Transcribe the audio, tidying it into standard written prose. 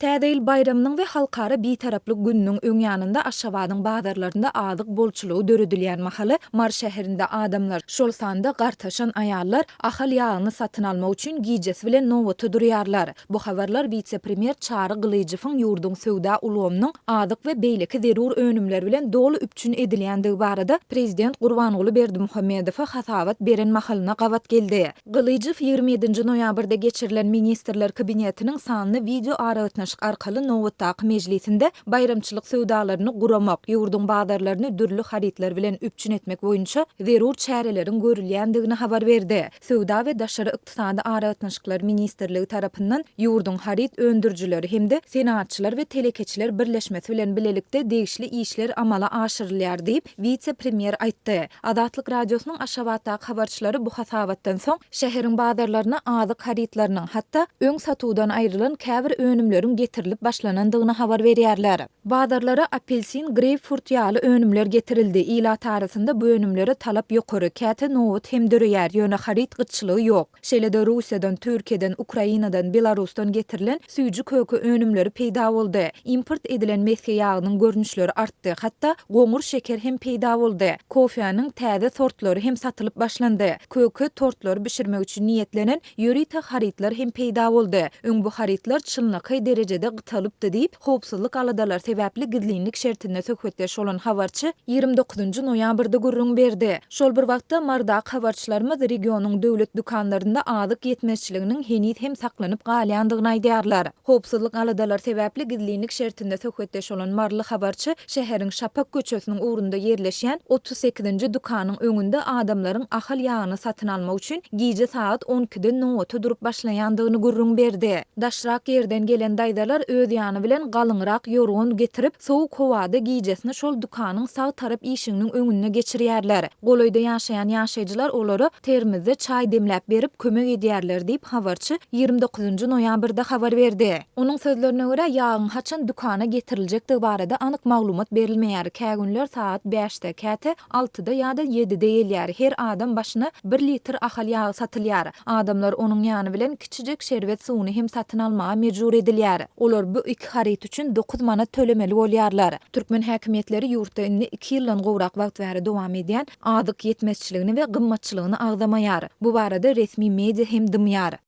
Täze il bayramynyň we halkara bitaraplyk gününiň öňýanynda Aşgabatyň bazarlarynda azyk bolçulugy döredilýän mahaly Mar şäherinde adamlar şol sanda gartaşan aýallar ahal ýagyny satyn almak üçin gijes bilen nowata durýarlar. Bu habarlar vice-premier Çary Gylyjywyň ýurdun söwda ulgamynyň azyk we beýleki zerur önümler bilen dolu üpçün edilýändigi barada prezident Gurbanuly Berdimuhammedowa hasabat beren mahalyna gawat geldi. Gylyjyw 27 noýabrda geçirilen ministrler kabinetiniň sanly video aragatnaşyk arkaly Nowatdaky mejlisinde bayramçylyk söwdalaryny guramak, ýurdun bazarlaryny dürli haritler bilen üpçün etmek boýunça zerur çäreleriň görülýändigini habar berdi. Söwda we daşary ykdysady aragatnaşyklar ministrligi tarapyndan ýurdun harit öndürjüleri hemde senatçylar we telekeçiler birleşmesi bilen bilelikde degişli işler amala aşyrylýar diýip vice-premier aýtdy. Adatlyk radiosynyň Aşgabatdaky habarçylary bu hasabatdan soň şäheriň bazarlaryna azyk haritlarynyň hatda öň satuwdan aýrylan käbir önümleriň getirilip başlanandygyny habar berýärler. Bazarlara apelsin, greypfurt ýaly önümler getirildi. Ila tarasynda bu önümlere talap ýokary, käte nowat hem dörýär, ýöne harit gyçylygy ýok. Şeýle-de Russiýadan, Türkiýeden, Ukrainadan, Belarusdan getirilen süýjü kökü önümleri peýda boldy. Import edilen meske ýagynyň görnüşleri artdy. Hatda goňur şeker hem peýda boldy. Kofeýanyň täze sortlary hem satylyp başlandy. Kökü tortlary bişirmek üçin niýetlenen ýörite haritler hem peýda boldy. Öň bu haritler çynlaky derejede gytalypdy diýip howpsuzlyk aladalar sebäpli gizlinlik şertinde söhbetleş bolan habarçy 29 noýabrda gurrun berdi. Şol bir wagtda Marda habarçylarymyz regionyň döwlet dükanlarynda azyk ýetmezçiliginiň henüz hem saklanyp galýandygyny aýdýarlar. Howpsuzlyk aladalar sebäpli gizlinlik şertinde söhbetleş bolan marly habarçy şäheriň Şapak köçesiniň ugrunda ýerleşýän 38-nji dükanyň öňünde adamlaryň ahal ýagyny satyn almak üçin gije saat 12-de nowata durup başlaýandygyny gurrun berdi. Daşrak ýerden gelen daýdalar öz ýany bilen galyňrak ýorgun getirip sowuk howada gijesini şol dükanyň sağ tarap işiginiň öňüne geçirýärler. Goloýda ýaşaýan ýaşaýjylar olary termizde çay demläp berip kömek edýärler diýip habarçy 29 noýabrda habar berdi. Onuň sözlerine görä ýagyň haçan dükana getiriljekdigi barada anyk maglumat berilmeýär. Kägünler saat 5-de, käte 6-da ýa-da 7-de gelýär. Her adam başyna 1 litr ahal ýagy satylýar. Adamlar onuň ýany bilen kiçijek şerbet suwuny hem satyn almaga mejbur edilýär. Olar bu iki harit üçin 9 manat tölemeli bolýarlar. Türkmen häkimetleri ýurtda 2 ýyldan gowrak wagt bäri dowam edýän azyk ýetmezçiligini we gymmatçylygyny agdamaýar. Bu barada resmi media hem dymýar.